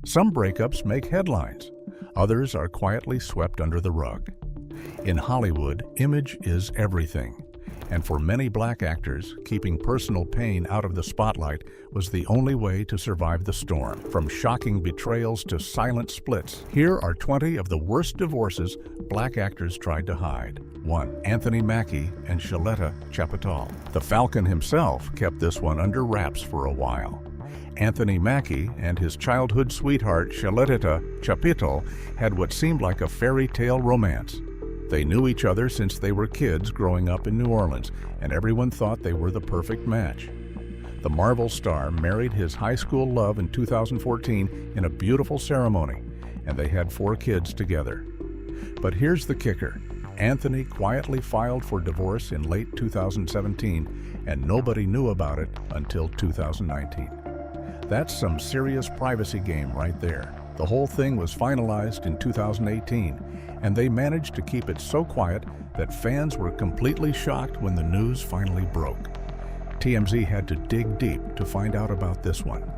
Some breakups make headlines. Others are quietly swept under the rug. In Hollywood, image is everything. And for many black actors, keeping personal pain out of the spotlight was the only way to survive the storm. From shocking betrayals to silent splits, here are 20 of the worst divorces black actors tried to hide. 1. Anthony Mackie and Shaletta Chapital. The Falcon himself kept this one under wraps for a while. Anthony Mackie and his childhood sweetheart Shaletta Chapital had what seemed like a fairy tale romance. They knew each other since they were kids growing up in New Orleans, and everyone thought they were the perfect match. The Marvel star married his high school love in 2014 in a beautiful ceremony, and they had 4 kids together. But here's the kicker. Anthony quietly filed for divorce in late 2017, and nobody knew about it until 2019. That's some serious privacy game right there. The whole thing was finalized in 2018, and they managed to keep it so quiet that fans were completely shocked when the news finally broke. TMZ had to dig deep to find out about this one.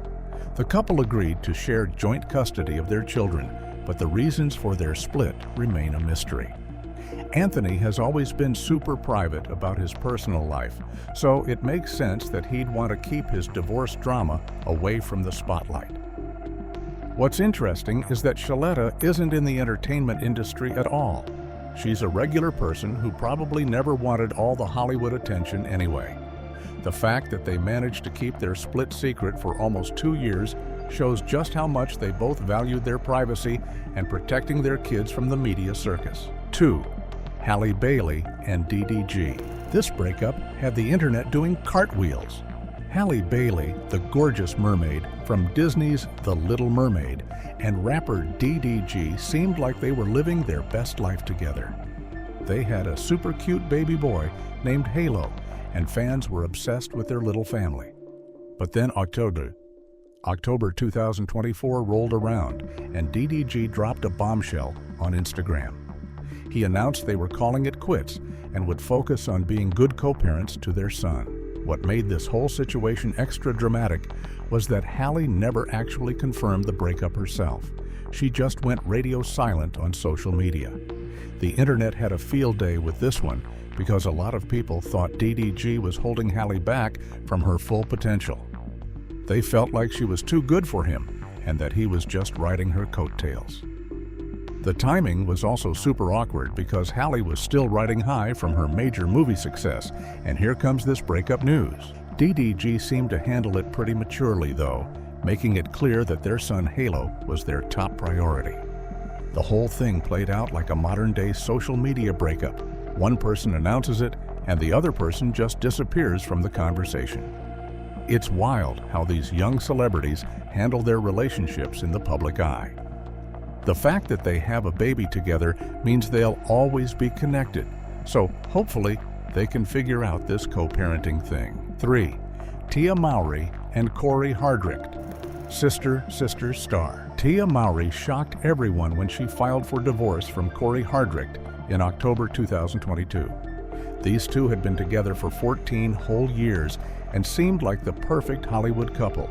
The couple agreed to share joint custody of their children, but the reasons for their split remain a mystery. Anthony has always been super private about his personal life, so it makes sense that he'd want to keep his divorce drama away from the spotlight. What's interesting is that Shaletta isn't in the entertainment industry at all. She's a regular person who probably never wanted all the Hollywood attention anyway. The fact that they managed to keep their split secret for almost 2 years shows just how much they both valued their privacy and protecting their kids from the media circus. 2. Halle Bailey and DDG. This breakup had the internet doing cartwheels. Halle Bailey, the gorgeous mermaid from Disney's The Little Mermaid, and rapper DDG seemed like they were living their best life together. They had a super cute baby boy named Halo, and fans were obsessed with their little family. But then October 2024 rolled around, and DDG dropped a bombshell on Instagram. He announced they were calling it quits and would focus on being good co-parents to their son. What made this whole situation extra dramatic was that Halle never actually confirmed the breakup herself. She just went radio silent on social media. The internet had a field day with this one because a lot of people thought DDG was holding Halle back from her full potential. They felt like she was too good for him and that he was just riding her coattails. The timing was also super awkward because Halle was still riding high from her major movie success, and here comes this breakup news. DDG seemed to handle it pretty maturely though, making it clear that their son Halo was their top priority. The whole thing played out like a modern-day social media breakup. One person announces it, and the other person just disappears from the conversation. It's wild how these young celebrities handle their relationships in the public eye. The fact that they have a baby together means they'll always be connected, so hopefully they can figure out this co-parenting thing. 3. Tia Mowry and Corey Hardrict. Sister star. Tia Mowry shocked everyone when she filed for divorce from Corey Hardrict in October 2022. These two had been together for 14 whole years and seemed like the perfect Hollywood couple.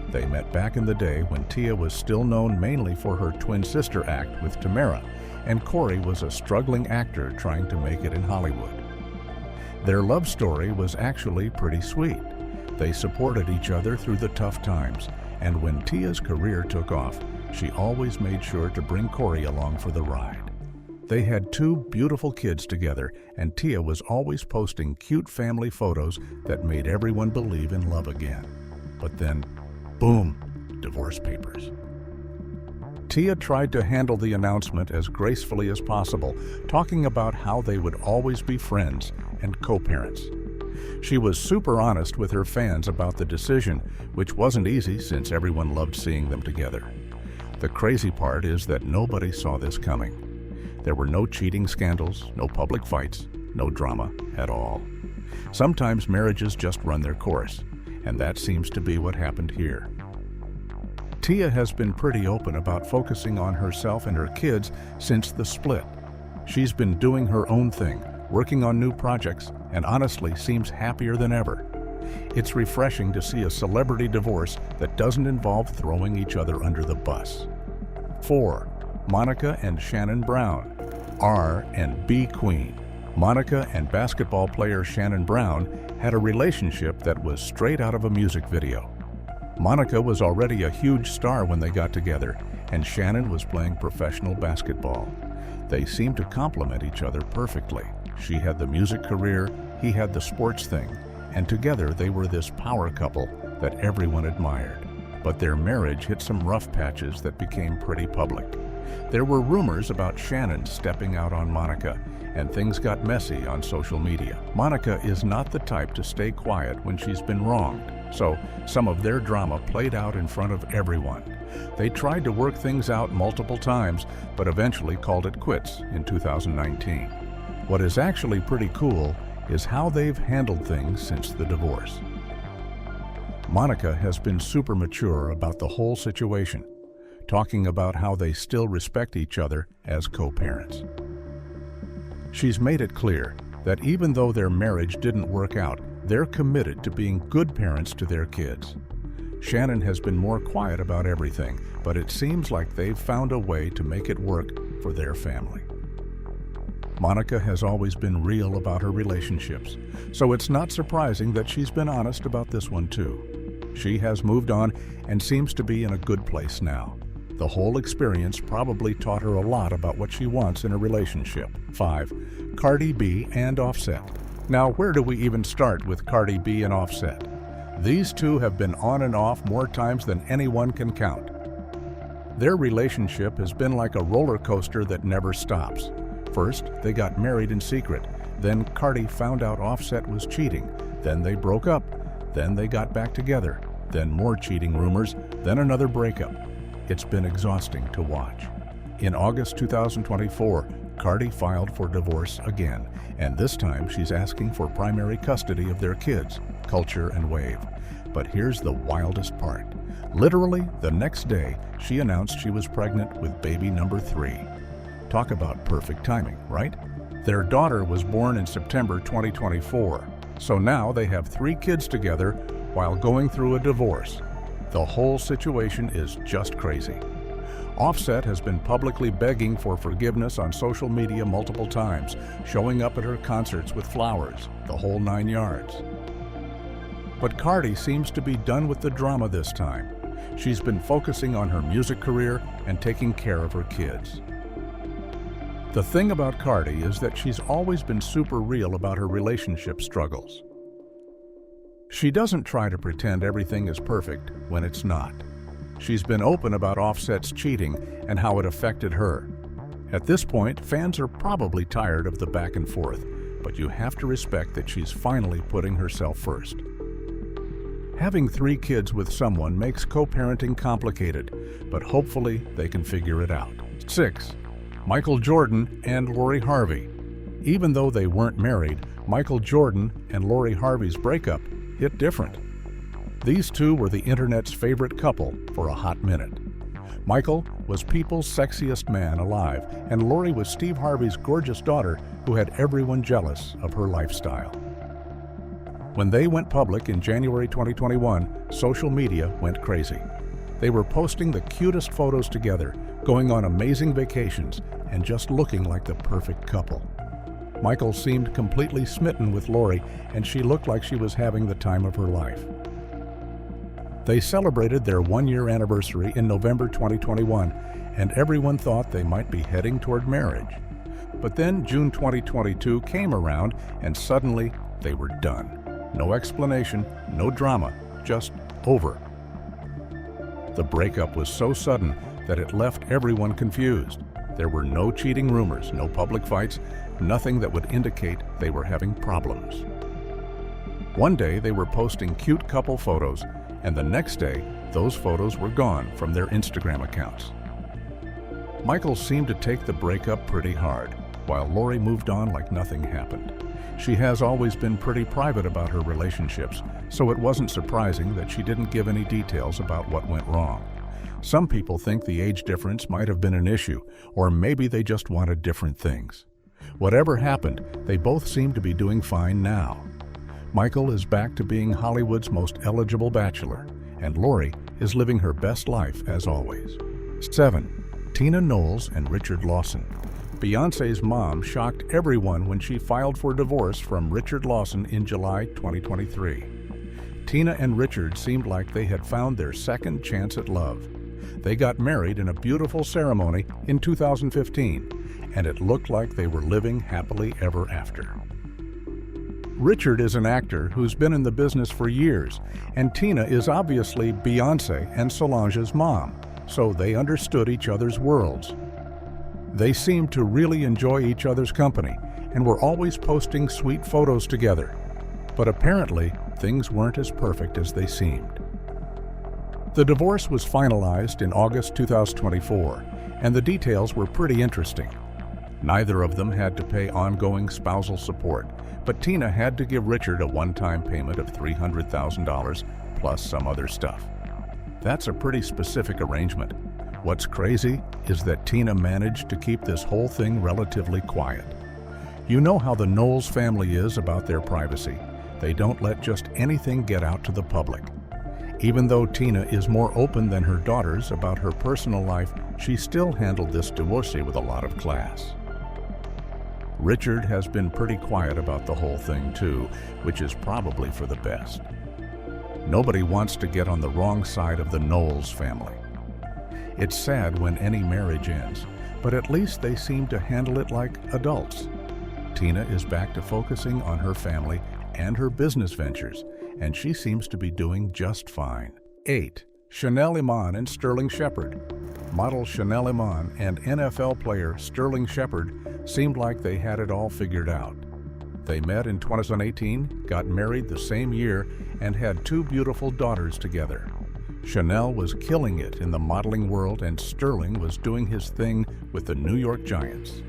They met back in the day when Tia was still known mainly for her twin sister act with Tamara, and Corey was a struggling actor trying to make it in Hollywood. Their love story was actually pretty sweet. They supported each other through the tough times, and when Tia's career took off, she always made sure to bring Corey along for the ride. They had 2 beautiful kids together, and Tia was always posting cute family photos that made everyone believe in love again. But then, boom, divorce papers. Tia tried to handle the announcement as gracefully as possible, talking about how they would always be friends and co-parents. She was super honest with her fans about the decision, which wasn't easy since everyone loved seeing them together. The crazy part is that nobody saw this coming. There were no cheating scandals, no public fights, no drama at all. Sometimes marriages just run their course, and that seems to be what happened here. Tia has been pretty open about focusing on herself and her kids since the split. She's been doing her own thing, working on new projects, and honestly seems happier than ever. It's refreshing to see a celebrity divorce that doesn't involve throwing each other under the bus. 4. Monica and Shannon Brown. R and B Queen. Monica and basketball player Shannon Brown had a relationship that was straight out of a music video. Monica was already a huge star when they got together, and Shannon was playing professional basketball. They seemed to complement each other perfectly. She had the music career, he had the sports thing, and together they were this power couple that everyone admired. But their marriage hit some rough patches that became pretty public. There were rumors about Shannon stepping out on Monica, and things got messy on social media. Monica is not the type to stay quiet when she's been wronged, so some of their drama played out in front of everyone. They tried to work things out multiple times, but eventually called it quits in 2019. What is actually pretty cool is how they've handled things since the divorce. Monica has been super mature about the whole situation, talking about how they still respect each other as co-parents. She's made it clear that even though their marriage didn't work out, they're committed to being good parents to their kids. Shannon has been more quiet about everything, but it seems like they've found a way to make it work for their family. Monica has always been real about her relationships, so it's not surprising that she's been honest about this one too. She has moved on and seems to be in a good place now. The whole experience probably taught her a lot about what she wants in a relationship. 5. Cardi B and Offset. Now, where do we even start with Cardi B and Offset? These two have been on and off more times than anyone can count. Their relationship has been like a roller coaster that never stops. First, they got married in secret. Then Cardi found out Offset was cheating. Then they broke up. Then they got back together. Then more cheating rumors. Then another breakup. It's been exhausting to watch. In August 2024, Cardi filed for divorce again, and this time she's asking for primary custody of their kids, Culture and Wave. But here's the wildest part. Literally, the next day, she announced she was pregnant with baby number 3. Talk about perfect timing, right? Their daughter was born in September 2024, so now they have 3 kids together while going through a divorce. The whole situation is just crazy. Offset has been publicly begging for forgiveness on social media multiple times, showing up at her concerts with flowers, the whole 9 yards. But Cardi seems to be done with the drama this time. She's been focusing on her music career and taking care of her kids. The thing about Cardi is that she's always been super real about her relationship struggles. She doesn't try to pretend everything is perfect when it's not. She's been open about Offset's cheating and how it affected her. At this point, fans are probably tired of the back and forth, but you have to respect that she's finally putting herself first. Having 3 kids with someone makes co-parenting complicated, but hopefully they can figure it out. 6. Michael Jordan and Lori Harvey. Even though they weren't married, Michael Jordan and Lori Harvey's breakup hit different. These two were the internet's favorite couple for a hot minute. Michael was people's sexiest man alive, and Lori was Steve Harvey's gorgeous daughter who had everyone jealous of her lifestyle. When they went public in January 2021, social media went crazy. They were posting the cutest photos together, going on amazing vacations, and just looking like the perfect couple. Michael seemed completely smitten with Lori, and she looked like she was having the time of her life. They celebrated their 1-year anniversary in November 2021, and everyone thought they might be heading toward marriage. But then June 2022 came around, and suddenly they were done. No explanation, no drama, just over. The breakup was so sudden that it left everyone confused. There were no cheating rumors, no public fights, nothing that would indicate they were having problems. One day they were posting cute couple photos, and the next day those photos were gone from their Instagram accounts. Michael seemed to take the breakup pretty hard, while Lori moved on like nothing happened. She has always been pretty private about her relationships, so it wasn't surprising that she didn't give any details about what went wrong. Some people think the age difference might have been an issue, or maybe they just wanted different things. Whatever happened, they both seem to be doing fine now. Michael is back to being Hollywood's most eligible bachelor, and Lori is living her best life as always. 7. Tina Knowles and Richard Lawson. Beyoncé's mom shocked everyone when she filed for divorce from Richard Lawson in July 2023. Tina and Richard seemed like they had found their second chance at love. They got married in a beautiful ceremony in 2015, and it looked like they were living happily ever after. Richard is an actor who's been in the business for years, and Tina is obviously Beyoncé and Solange's mom, so they understood each other's worlds. They seemed to really enjoy each other's company and were always posting sweet photos together. But apparently, things weren't as perfect as they seemed. The divorce was finalized in August 2024, and the details were pretty interesting. Neither of them had to pay ongoing spousal support, but Tina had to give Richard a one-time payment of $300,000 plus some other stuff. That's a pretty specific arrangement. What's crazy is that Tina managed to keep this whole thing relatively quiet. You know how the Knowles family is about their privacy. They don't let just anything get out to the public. Even though Tina is more open than her daughters about her personal life, she still handled this divorce with a lot of class. Richard has been pretty quiet about the whole thing too, which is probably for the best. Nobody wants to get on the wrong side of the Knowles family. It's sad when any marriage ends, but at least they seem to handle it like adults. Tina is back to focusing on her family and her business ventures, and she seems to be doing just fine. 8. Chanel Iman and Sterling Shepard. Model Chanel Iman and NFL player Sterling Shepard seemed like they had it all figured out. They met in 2018, got married the same year, and had 2 beautiful daughters together. Chanel was killing it in the modeling world, and Sterling was doing his thing with the New York Giants.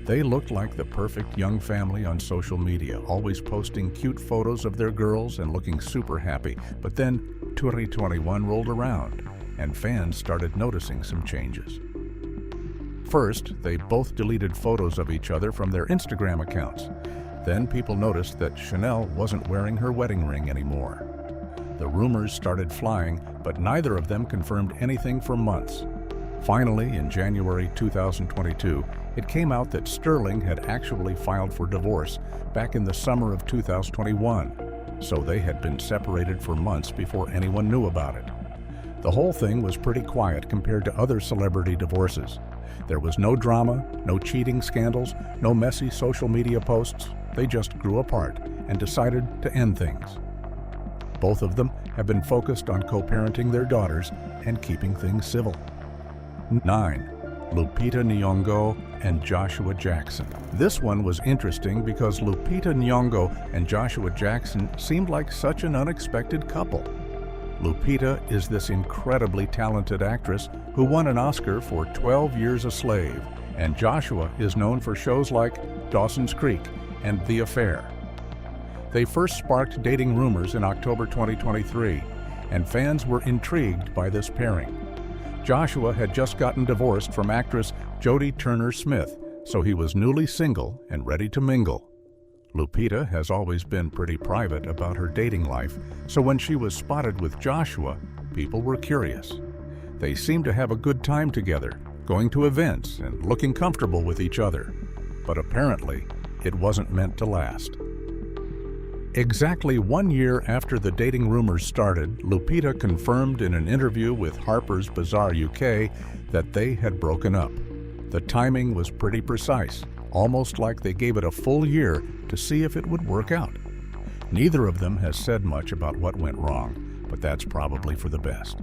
They looked like the perfect young family on social media, always posting cute photos of their girls and looking super happy. But then 2021 rolled around, and fans started noticing some changes. First, they both deleted photos of each other from their Instagram accounts. Then people noticed that Chanel wasn't wearing her wedding ring anymore. The rumors started flying, but neither of them confirmed anything for months. Finally, in January 2022, it came out that Sterling had actually filed for divorce back in the summer of 2021, so they had been separated for months before anyone knew about it. The whole thing was pretty quiet compared to other celebrity divorces. There was no drama, no cheating scandals, no messy social media posts. They just grew apart and decided to end things. Both of them have been focused on co-parenting their daughters and keeping things civil. 9. Lupita Nyong'o and Joshua Jackson. This one was interesting because Lupita Nyong'o and Joshua Jackson seemed like such an unexpected couple. Lupita is this incredibly talented actress who won an Oscar for 12 Years a Slave, and Joshua is known for shows like Dawson's Creek and The Affair. They first sparked dating rumors in October 2023, and fans were intrigued by this pairing. Joshua had just gotten divorced from actress Jodie Turner-Smith, so he was newly single and ready to mingle. Lupita has always been pretty private about her dating life, so when she was spotted with Joshua, people were curious. They seemed to have a good time together, going to events and looking comfortable with each other. But apparently, it wasn't meant to last. Exactly 1 year after the dating rumors started, Lupita confirmed in an interview with Harper's Bazaar UK that they had broken up. The timing was pretty precise, almost like they gave it a full year to see if it would work out. Neither of them has said much about what went wrong, but that's probably for the best.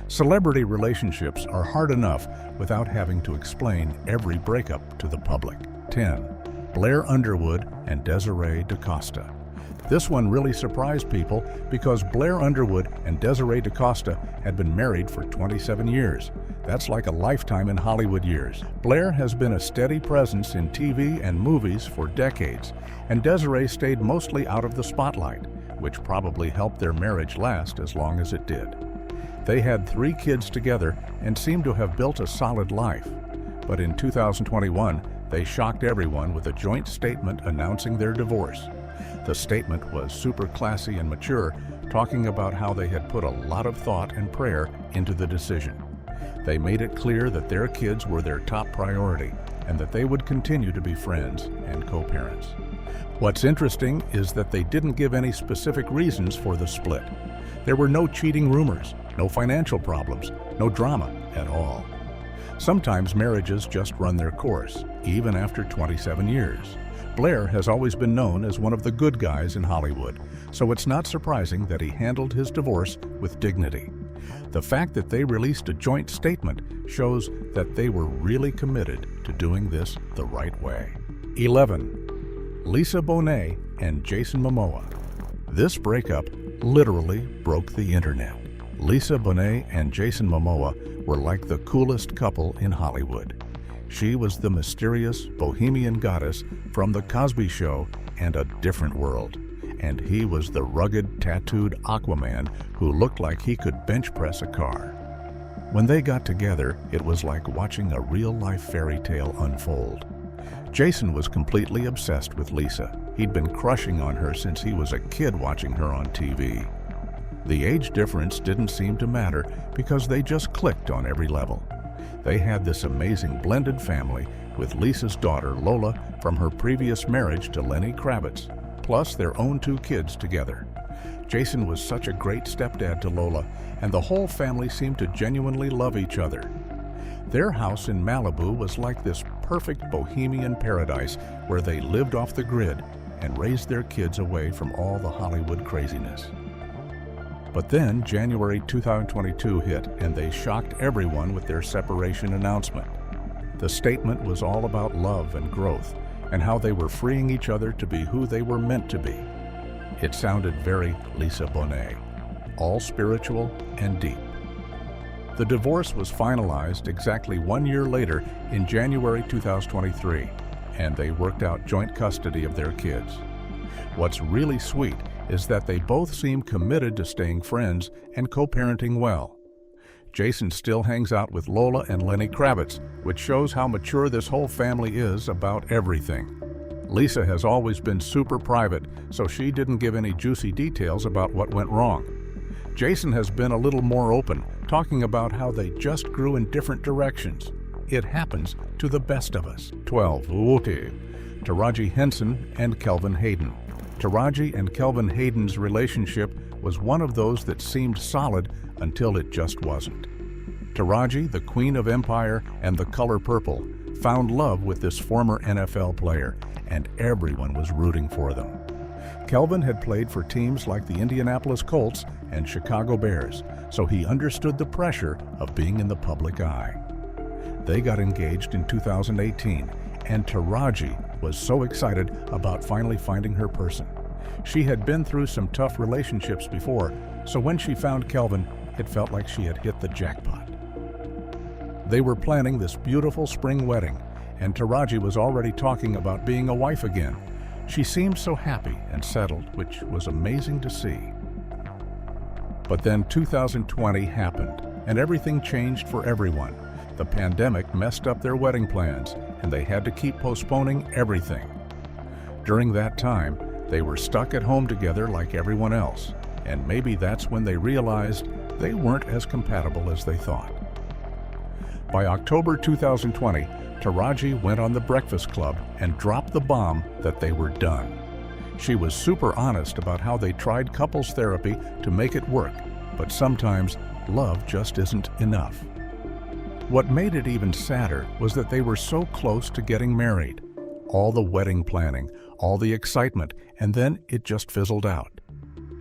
Celebrity relationships are hard enough without having to explain every breakup to the public. 10. Blair Underwood and Desiree DaCosta. This one really surprised people because Blair Underwood and Desiree DaCosta had been married for 27 years. That's like a lifetime in Hollywood years. Blair has been a steady presence in TV and movies for decades, and Desiree stayed mostly out of the spotlight, which probably helped their marriage last as long as it did. They had 3 kids together and seemed to have built a solid life. But in 2021, they shocked everyone with a joint statement announcing their divorce. The statement was super classy and mature, talking about how they had put a lot of thought and prayer into the decision. They made it clear that their kids were their top priority and that they would continue to be friends and co-parents. What's interesting is that they didn't give any specific reasons for the split. There were no cheating rumors, no financial problems, no drama at all. Sometimes marriages just run their course, even after 27 years. Blair has always been known as one of the good guys in Hollywood, so it's not surprising that he handled his divorce with dignity. The fact that they released a joint statement shows that they were really committed to doing this the right way. 11. Lisa Bonet and Jason Momoa. This breakup literally broke the internet. Lisa Bonet and Jason Momoa were like the coolest couple in Hollywood. She was the mysterious bohemian goddess from The Cosby Show and A Different World, and he was the rugged, tattooed Aquaman who looked like he could bench press a car. When they got together, it was like watching a real-life fairy tale unfold. Jason was completely obsessed with Lisa. He'd been crushing on her since he was a kid watching her on TV. The age difference didn't seem to matter because they just clicked on every level. They had this amazing blended family with Lisa's daughter Lola from her previous marriage to Lenny Kravitz, plus their own 2 kids together. Jason was such a great stepdad to Lola, and the whole family seemed to genuinely love each other. Their house in Malibu was like this perfect bohemian paradise where they lived off the grid and raised their kids away from all the Hollywood craziness. But then January 2022 hit, and they shocked everyone with their separation announcement. The statement was all about love and growth, and how they were freeing each other to be who they were meant to be. It sounded very Lisa Bonet, all spiritual and deep. The divorce was finalized exactly 1 year later in January 2023, and they worked out joint custody of their kids. What's really sweet is that they both seem committed to staying friends and co-parenting well. Jason still hangs out with Lola and Lenny Kravitz, which shows how mature this whole family is about everything. Lisa has always been super private, so she didn't give any juicy details about what went wrong. Jason has been a little more open, talking about how they just grew in different directions. It happens to the best of us. 12. Taraji Henson and Kelvin Hayden. Taraji and Kelvin Hayden's relationship was one of those that seemed solid until it just wasn't. Taraji, the Queen of Empire and the color purple, found love with this former NFL player, and everyone was rooting for them. Kelvin had played for teams like the Indianapolis Colts and Chicago Bears, so he understood the pressure of being in the public eye. They got engaged in 2018, and Taraji was so excited about finally finding her person. She had been through some tough relationships before, so when she found Kelvin, it felt like she had hit the jackpot. They were planning this beautiful spring wedding, and Taraji was already talking about being a wife again. She seemed so happy and settled, which was amazing to see. But then 2020 happened, and everything changed for everyone. The pandemic messed up their wedding plans, and they had to keep postponing everything. During that time, they were stuck at home together like everyone else, and maybe that's when they realized they weren't as compatible as they thought. By October 2020, Taraji went on The Breakfast Club and dropped the bomb that they were done. She was super honest about how they tried couples therapy to make it work, but sometimes love just isn't enough. What made it even sadder was that they were so close to getting married. All the wedding planning, all the excitement, and then it just fizzled out.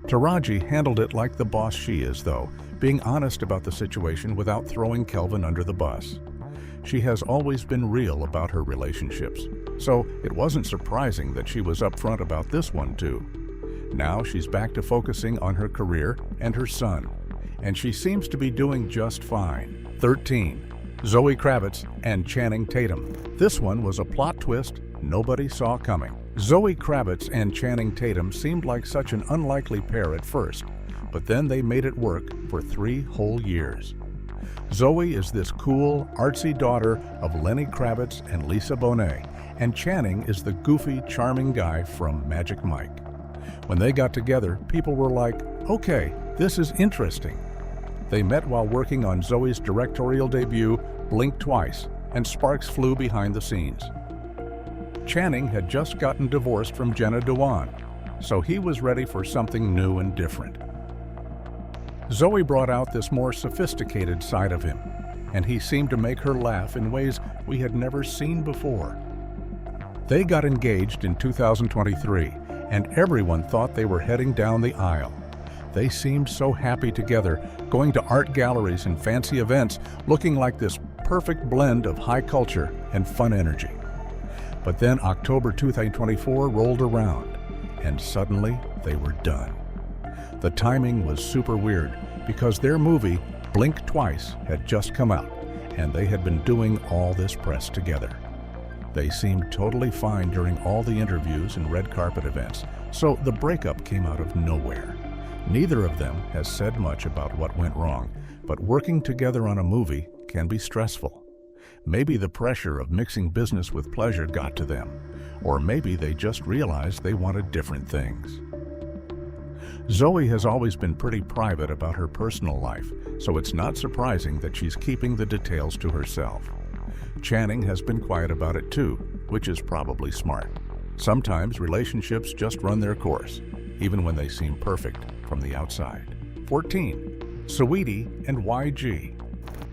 Taraji handled it like the boss she is, though, being honest about the situation without throwing Kelvin under the bus. She has always been real about her relationships, so it wasn't surprising that she was upfront about this one too. Now she's back to focusing on her career and her son, and she seems to be doing just fine. 13. Zoe Kravitz and Channing Tatum. This one was a plot twist nobody saw coming. Zoe Kravitz and Channing Tatum seemed like such an unlikely pair at first, but then they made it work for 3 whole years. Zoe is this cool, artsy daughter of Lenny Kravitz and Lisa Bonet, and Channing is the goofy, charming guy from Magic Mike. When they got together, people were like, okay, this is interesting. They met while working on Zoe's directorial debut, Blink Twice, and sparks flew behind the scenes. Channing had just gotten divorced from Jenna Dewan, so he was ready for something new and different. Zoe brought out this more sophisticated side of him, and he seemed to make her laugh in ways we had never seen before. They got engaged in 2023, and everyone thought they were heading down the aisle. They seemed so happy together, going to art galleries and fancy events, looking like this perfect blend of high culture and fun energy. But then October 2024 rolled around, and suddenly they were done. The timing was super weird because their movie, Blink Twice, had just come out, and they had been doing all this press together. They seemed totally fine during all the interviews and red carpet events, so the breakup came out of nowhere. Neither of them has said much about what went wrong, but working together on a movie can be stressful. Maybe the pressure of mixing business with pleasure got to them, or maybe they just realized they wanted different things. Zoe has always been pretty private about her personal life, so it's not surprising that she's keeping the details to herself. Channing has been quiet about it too, which is probably smart. Sometimes relationships just run their course, even when they seem perfect from the outside. 14. Saweetie and YG.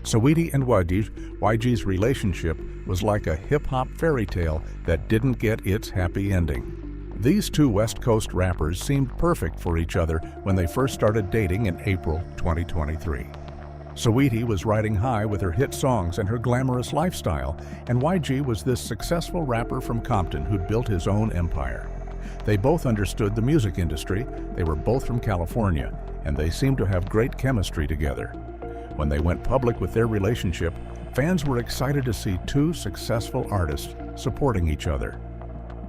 Saweetie and YG's relationship was like a hip-hop fairy tale that didn't get its happy ending. These two West Coast rappers seemed perfect for each other when they first started dating in April 2023. Saweetie was riding high with her hit songs and her glamorous lifestyle, and YG was this successful rapper from Compton who'd built his own empire. They both understood the music industry, they were both from California, and they seemed to have great chemistry together. When they went public with their relationship, fans were excited to see two successful artists supporting each other.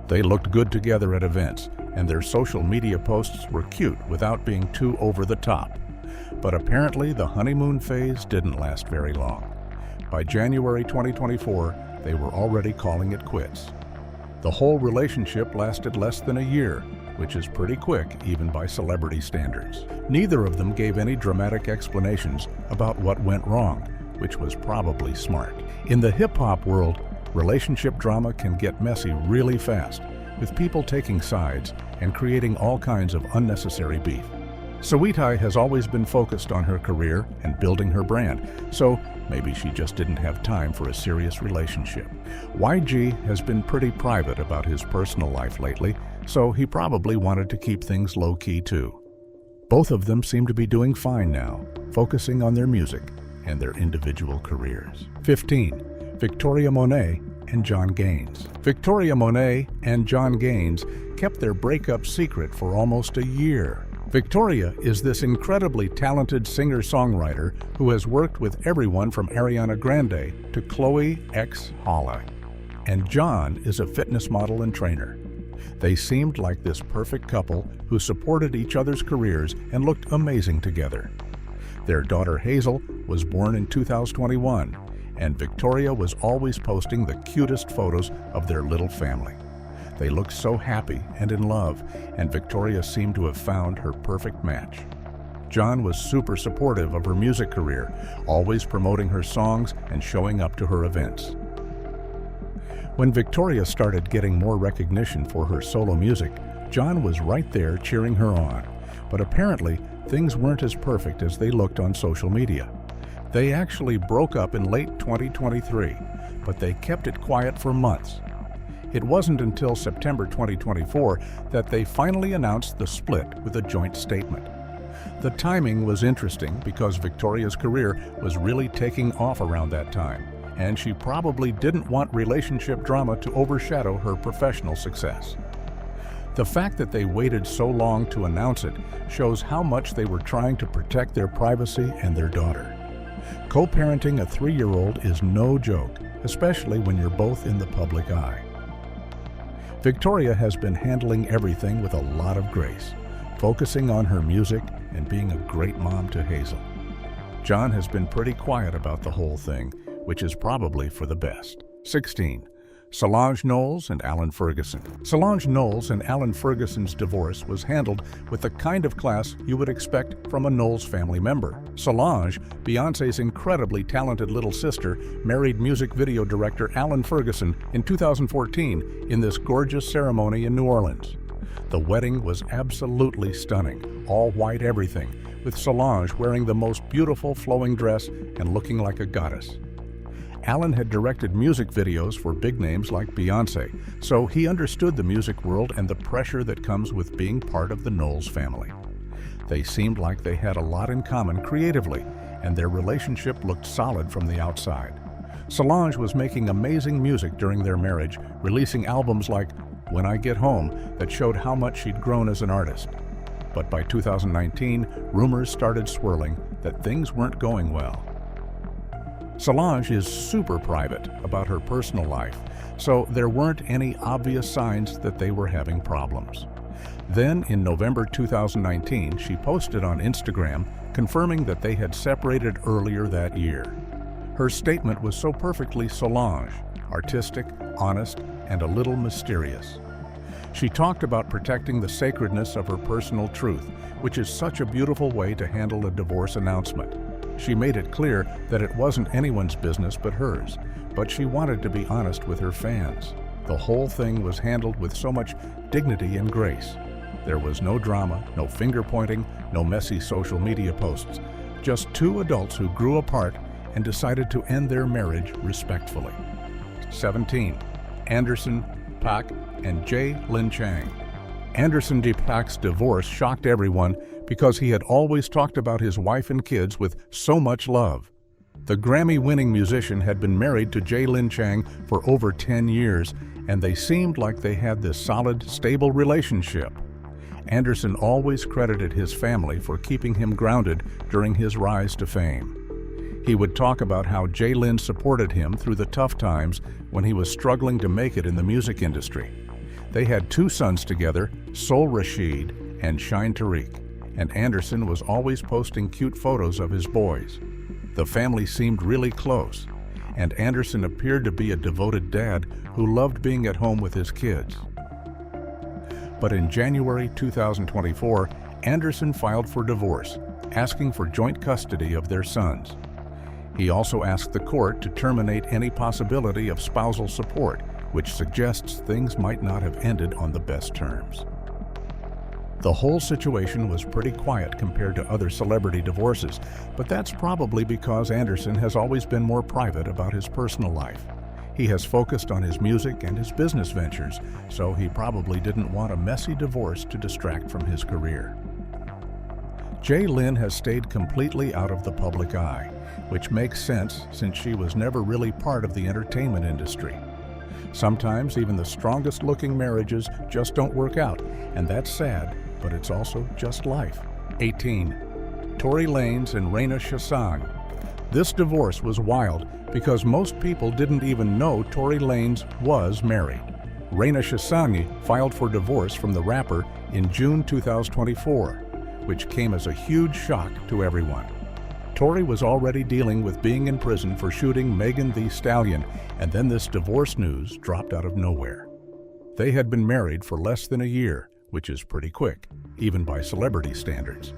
They looked good together at events, and their social media posts were cute without being too over the top. But apparently the honeymoon phase didn't last very long. By January 2024, they were already calling it quits. The whole relationship lasted less than a year, which is pretty quick even by celebrity standards. Neither of them gave any dramatic explanations about what went wrong, which was probably smart. In the hip-hop world, relationship drama can get messy really fast, with people taking sides and creating all kinds of unnecessary beef. Saweetie has always been focused on her career and building her brand, so maybe she just didn't have time for a serious relationship. YG has been pretty private about his personal life lately, so he probably wanted to keep things low-key too. Both of them seem to be doing fine now, focusing on their music and their individual careers. 15. Victoria Monet and John Gaines. Victoria Monet and John Gaines kept their breakup secret for almost a year. Victoria is this incredibly talented singer-songwriter who has worked with everyone from Ariana Grande to Chloe X Holla. And John is a fitness model and trainer. They seemed like this perfect couple who supported each other's careers and looked amazing together. Their daughter Hazel was born in 2021, and Victoria was always posting the cutest photos of their little family. They looked so happy and in love, and Victoria seemed to have found her perfect match. John was super supportive of her music career, always promoting her songs and showing up to her events. When Victoria started getting more recognition for her solo music, John was right there cheering her on. But apparently, things weren't as perfect as they looked on social media. They actually broke up in late 2023, but they kept it quiet for months. It wasn't until September 2024 that they finally announced the split with a joint statement. The timing was interesting because Victoria's career was really taking off around that time, and she probably didn't want relationship drama to overshadow her professional success. The fact that they waited so long to announce it shows how much they were trying to protect their privacy and their daughter. Co-parenting a 3-year-old is no joke, especially when you're both in the public eye. Victoria has been handling everything with a lot of grace, focusing on her music and being a great mom to Hazel. John has been pretty quiet about the whole thing, which is probably for the best. 16. Solange Knowles and Alan Ferguson. Solange Knowles and Alan Ferguson's divorce was handled with the kind of class you would expect from a Knowles family member. Solange, Beyoncé's incredibly talented little sister, married music video director Alan Ferguson in 2014 in this gorgeous ceremony in New Orleans. The wedding was absolutely stunning, all white everything, with Solange wearing the most beautiful flowing dress and looking like a goddess. Alan had directed music videos for big names like Beyoncé, so he understood the music world and the pressure that comes with being part of the Knowles family. They seemed like they had a lot in common creatively, and their relationship looked solid from the outside. Solange was making amazing music during their marriage, releasing albums like When I Get Home that showed how much she'd grown as an artist. But by 2019, rumors started swirling that things weren't going well. Solange is super private about her personal life, so there weren't any obvious signs that they were having problems. Then, in November 2019, she posted on Instagram confirming that they had separated earlier that year. Her statement was so perfectly Solange, artistic, honest, and a little mysterious. She talked about protecting the sacredness of her personal truth, which is such a beautiful way to handle a divorce announcement. She made it clear that it wasn't anyone's business but hers, but she wanted to be honest with her fans. The whole thing was handled with so much dignity and grace. There was no drama, no finger-pointing, no messy social media posts, just two adults who grew apart and decided to end their marriage respectfully. 17. Anderson .Paak and J. Lin Chang. Anderson .Paak's divorce shocked everyone because he had always talked about his wife and kids with so much love. The Grammy-winning musician had been married to J. Lin Chang for over 10 years, and they seemed like they had this solid, stable relationship. Anderson always credited his family for keeping him grounded during his rise to fame. He would talk about how J. Lin supported him through the tough times when he was struggling to make it in the music industry. They had two sons together, Sol Rashid and Shine Tariq, and Anderson was always posting cute photos of his boys. The family seemed really close, and Anderson appeared to be a devoted dad who loved being at home with his kids. But in January 2024, Anderson filed for divorce, asking for joint custody of their sons. He also asked the court to terminate any possibility of spousal support, which suggests things might not have ended on the best terms. The whole situation was pretty quiet compared to other celebrity divorces, but that's probably because Anderson has always been more private about his personal life. He has focused on his music and his business ventures, so he probably didn't want a messy divorce to distract from his career. J. Lin has stayed completely out of the public eye, which makes sense since she was never really part of the entertainment industry. Sometimes even the strongest-looking marriages just don't work out, and that's sad, but it's also just life. 18. Tory Lanez and Reyna Shahsang. This divorce was wild because most people didn't even know Tory Lanez was married. Reyna Shahsang filed for divorce from the rapper in June 2024, which came as a huge shock to everyone. Tory was already dealing with being in prison for shooting Megan Thee Stallion, and then this divorce news dropped out of nowhere. They had been married for less than a year, which is pretty quick, even by celebrity standards.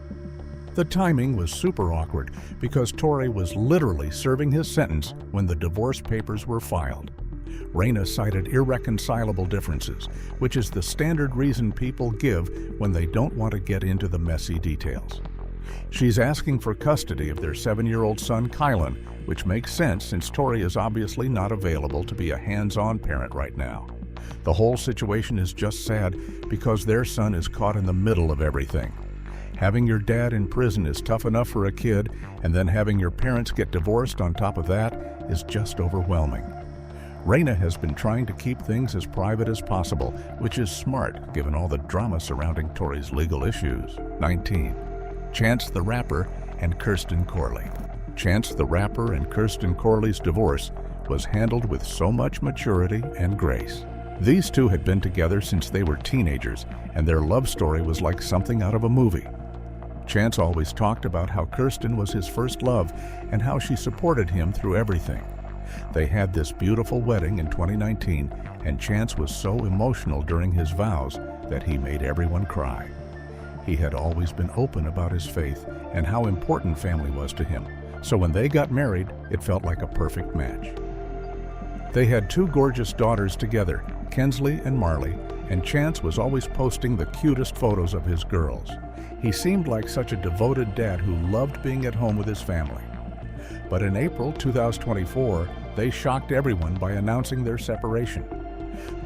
The timing was super awkward because Tory was literally serving his sentence when the divorce papers were filed. Reyna cited irreconcilable differences, which is the standard reason people give when they don't want to get into the messy details. She's asking for custody of their 7-year-old son, Kylan, which makes sense since Tory is obviously not available to be a hands-on parent right now. The whole situation is just sad because their son is caught in the middle of everything. Having your dad in prison is tough enough for a kid, and then having your parents get divorced on top of that is just overwhelming. Reyna has been trying to keep things as private as possible, which is smart given all the drama surrounding Tory's legal issues. 19. Chance the Rapper and Kirsten Corley. Chance the Rapper and Kirsten Corley's divorce was handled with so much maturity and grace. These two had been together since they were teenagers, and their love story was like something out of a movie. Chance always talked about how Kirsten was his first love and how she supported him through everything. They had this beautiful wedding in 2019, and Chance was so emotional during his vows that he made everyone cry. He had always been open about his faith and how important family was to him, so when they got married, it felt like a perfect match. They had 2 gorgeous daughters together, Kensley and Marley, and Chance was always posting the cutest photos of his girls. He seemed like such a devoted dad who loved being at home with his family. But in April 2024, they shocked everyone by announcing their separation.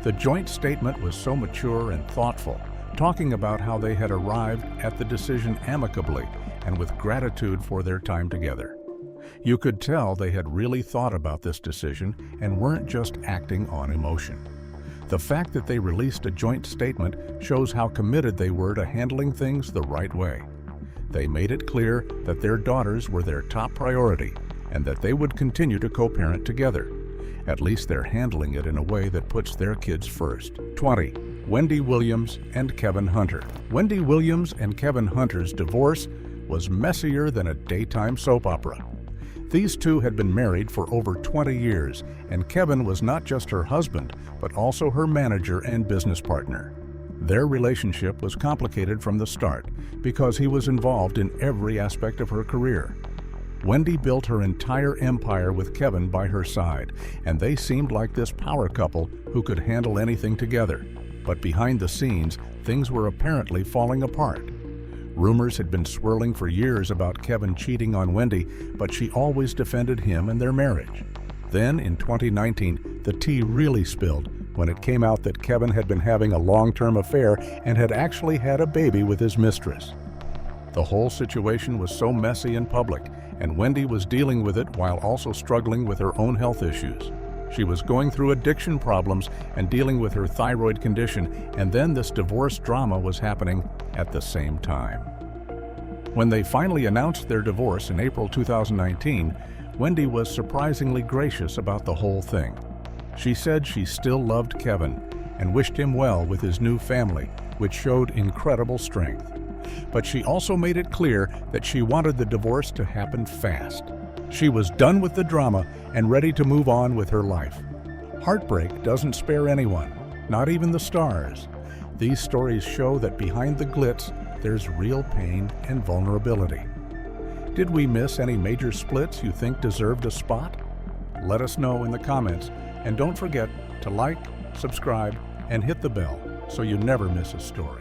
The joint statement was so mature and thoughtful, talking about how they had arrived at the decision amicably and with gratitude for their time together. You could tell they had really thought about this decision and weren't just acting on emotion. The fact that they released a joint statement shows how committed they were to handling things the right way. They made it clear that their daughters were their top priority and that they would continue to co-parent together. At least they're handling it in a way that puts their kids first. 20. Wendy Williams and Kevin Hunter. Wendy Williams and Kevin Hunter's divorce was messier than a daytime soap opera. These two had been married for over 20 years, and Kevin was not just her husband, but also her manager and business partner. Their relationship was complicated from the start because he was involved in every aspect of her career. Wendy built her entire empire with Kevin by her side, and they seemed like this power couple who could handle anything together. But behind the scenes, things were apparently falling apart. Rumors had been swirling for years about Kevin cheating on Wendy, but she always defended him and their marriage. Then, in 2019, the tea really spilled when it came out that Kevin had been having a long-term affair and had actually had a baby with his mistress. The whole situation was so messy and public, and Wendy was dealing with it while also struggling with her own health issues. She was going through addiction problems and dealing with her thyroid condition, and then this divorce drama was happening at the same time. When they finally announced their divorce in April 2019, Wendy was surprisingly gracious about the whole thing. She said she still loved Kevin and wished him well with his new family, which showed incredible strength. But she also made it clear that she wanted the divorce to happen fast. She was done with the drama and ready to move on with her life. Heartbreak doesn't spare anyone, not even the stars. These stories show that behind the glitz, there's real pain and vulnerability. Did we miss any major splits you think deserved a spot? Let us know in the comments, and don't forget to like, subscribe, and hit the bell so you never miss a story.